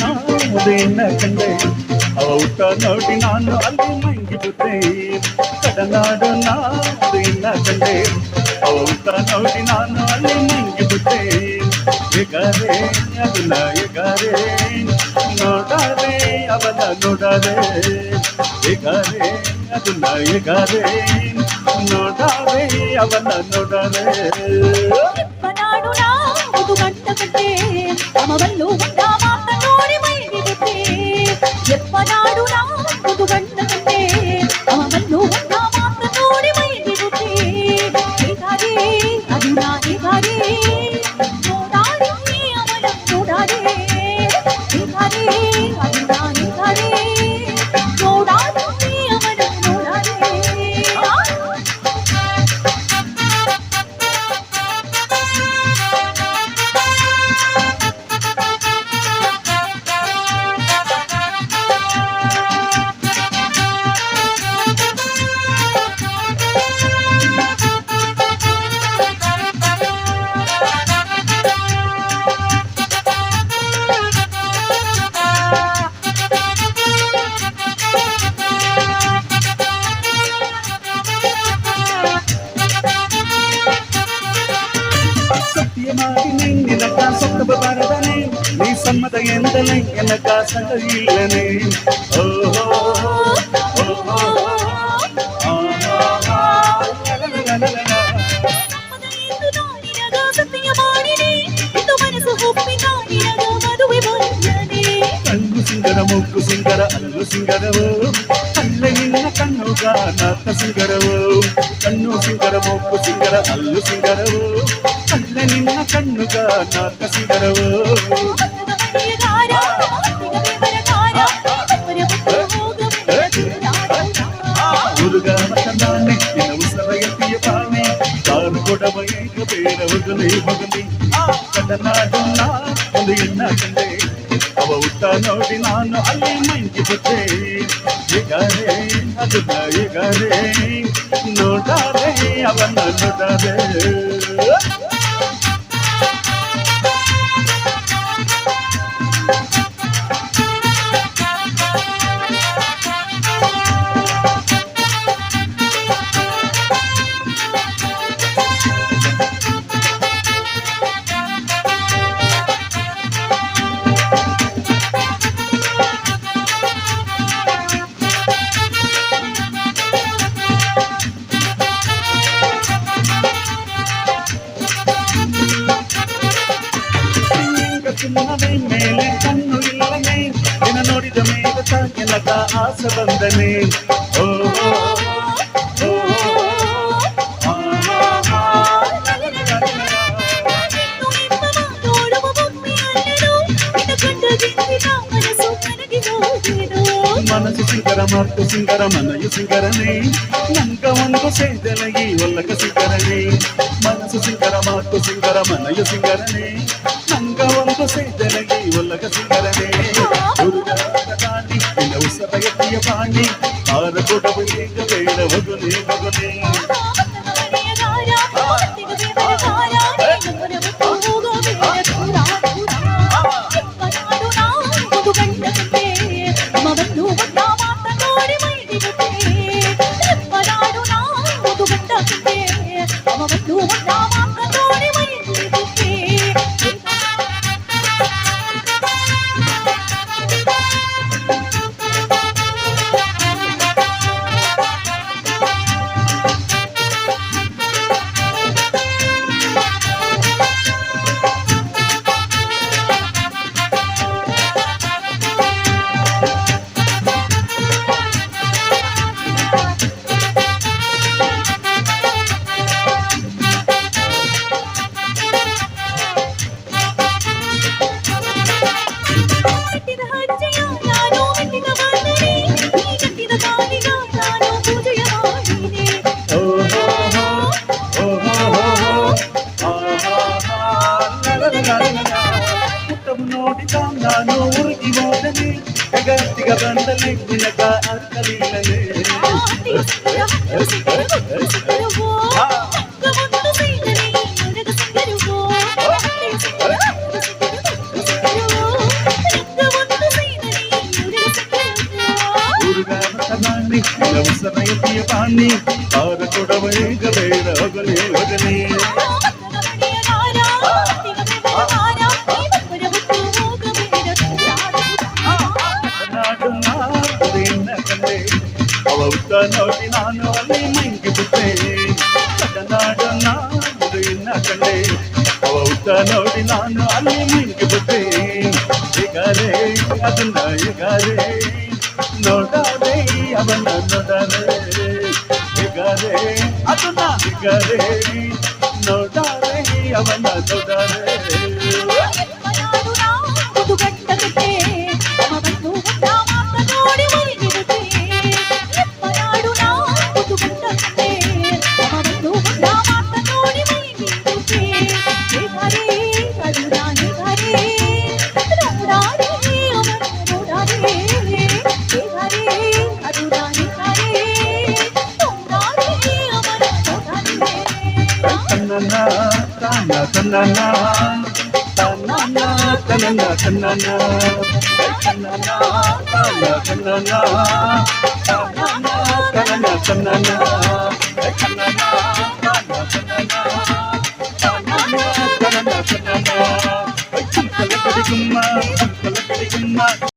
ನಾನು ಎನ್ನ ಕಂಡೆ ಅವ ಊಟ ನೋಡಿ ನಾನು ಅಲ್ಲಿ ಮಂಗಿಬಿಟ್ಟೆ ಕಡನಾಡು ನಾನು ಎನ್ನ ಕಂಡೆ ಅವ ಊಟ ನೋಡಿ ನಾನು ಅಲ್ಲಿ ಮಂಗಿಬಿಟ್ಟೆ ಎಗಾರೆ ಅದನ್ನ ಎಗಾರೆ ನೋಡಾರೆ ಅವನ ನೋಡಾರೆ ಎಗಾರೆ ಅದನ್ನ ಎಗಾರೆ ನೋಡಾರೆ ಅವನ ನೋಡಾರೆ ನಾಡು ನಾವುದು ಗಂಟ ಕಟ್ಟೆ ಅಮವಲ್ಲು ಉಂಡ ಮಾತ ನೋಡಿ ಮೈಗಿಬಿಟ್ಟೆ ಎಪ್ಪನಾಡು ನಾವುದು ಗಂಟ ಕಟ್ಟೆ ಅಮವಲ್ಲು ಉಂಡ ಮಾತ ನೋಡಿ ಮೈಗಿಬಿಟ್ಟೆ ಹೇಗಾರೆ ಅದು ನಾ ಹೇಗಾರೆ ನೋಡಾರೆ ಅವನ ನೋಡಾರೆ ಹೇಗಾರೆ ಅದು ನಾ ಹೇಗಾರೆ ನೋಡಾರೆ ಅವನ ನೋಡಾರೆ சத்தியமாகினே நினக்கா சொத்தப பாரதனே நீ சம்மத எந்தனை எனக்கா சக இல்லனே ஓஹோ ஓஹோ ಕಣ್ಣು ಸಿಂಗರ ಮುಕ್ಕು ಸಿಂಗರ ಅಲ್ಲು ಸಿಂಗರವೋ ಅಲ್ಲ ನಿನ್ನ ಕಣ್ಣುಗ ನಾಥ ಸಿಂಗರವೋ ಕಣ್ಣು ಸಿಂಗರ ಮುಕ್ಕು ಸಿಂಗರ ಅಲ್ಲು ಸಿಂಗರವೋ ಅಲ್ಲ ನಿನ್ನ ಕಣ್ಣುಗ ನಾಥ ಸಿಂಗರವೋ ಹುಡುಗ ಮತನಾನೆ ನಿನ್ನ ಉಸರ ಎತ್ತಿಯ ಪಾಣೆ ಕಾರು ಕೊಡವ ಏಕ ಬೇಡ ಹೊಗಲಿ ಹೊಗಲಿ ಕಡನಾಡು ನಾ ಒಂದು ಎನ್ನ ಕಂಡೆ ಅವ ಊಟ ನೋಡಿ ನಾನು ಅಲ್ಲಿ ಮಂಗಿಬಿಟ್ಟೆ ಎಗಾರೆ ಅದನ್ನ ಎಗಾರೆ ನೋಡಾರೆ ಅವನ ನೋಡಾರೆ ಸುಮ್ಮನೆ ಮೇಲೆ ಕಣ್ಣು ಇಲ್ಲನೆ ನಿನ್ನ ನೋಡಿದ ಮೇಲೆ ತಾನೆನಗ ಆಸೆ ಬಂದನೆ ಓಹೋ ಮನಸ್ಸು ಸಿಂಗರ ಮಾತು ಸಿಂಗರ ಮನೆಯು ಸಿಂಗರನೆ ನಂಗ ಒಂದು ಸೇದನೆ ಈ ಒಲ್ಲಕ ಸಿಂಗರನೆ ಮನಸ್ಸು ಸಿಂಗರ ಮಾತು ಸಿಂಗರ ಮನೆಯು ಸಿಂಗರನೆ ನಂಗ ಒಂದು ಸೇದನೆ ಈ ಒಲ್ಲಕ ಸಿಂಗರನೆ ದುರ್ಗಾಣಿ ನಿನ್ನ ಉಸರ ಎತ್ತಿಯ ಪಾಣಿ ಆರ ಕೊಡವು ಈಗ ಬೇಡ ಹೊಗನೆ ಹೊಗನೆ ನೋಡಿದ ನಾನು ಉರುಗಿ ಹೋದನೆ ಜಗತ್ತಿಗ ಬಂದನೆ ನಿನಗ ಅರ್ಥಲಿಲ್ಲನೆ ನನ್ನ ಉಸರ ಎದೆಯ ಬಾನಿ ಆರ ಕೊಡವ ಈಗ ಬೇಡ ಹೋಗಲೇ ಹೋಗಲೇ ನಾಡು ನಾಡಿನ ಕಂಡೆ ಅವ ಉದ್ದ ನೋಡಿ ನಾನು ಅಲ್ಲಿ ಮಂಗಿ ಬಿಟ್ಟೆ ನಾಡು ನಾಡಿನ ಕಂಡೆ ಅವ ಉದ್ದ ನೋಡಿ ನಾನು ಅಲ್ಲಿ ಮಂಗಿ ಬಿಟ್ಟೆ ಈಗಾರೆ ಅದನ್ನ ಈಗಾರೆ ನೋಡಾರೆ ಅವನ ನೋಡಾರೆ ಈಗಾರೆ ಅದನ್ನ ಈಗಾರೆ ನೋಡಾರೆ ಅವನ ನೋಡಾರೆ Tanana, tanana, tanana, tanana, tanana, tanana, tanana, tanana, tanana, tanana, tanana,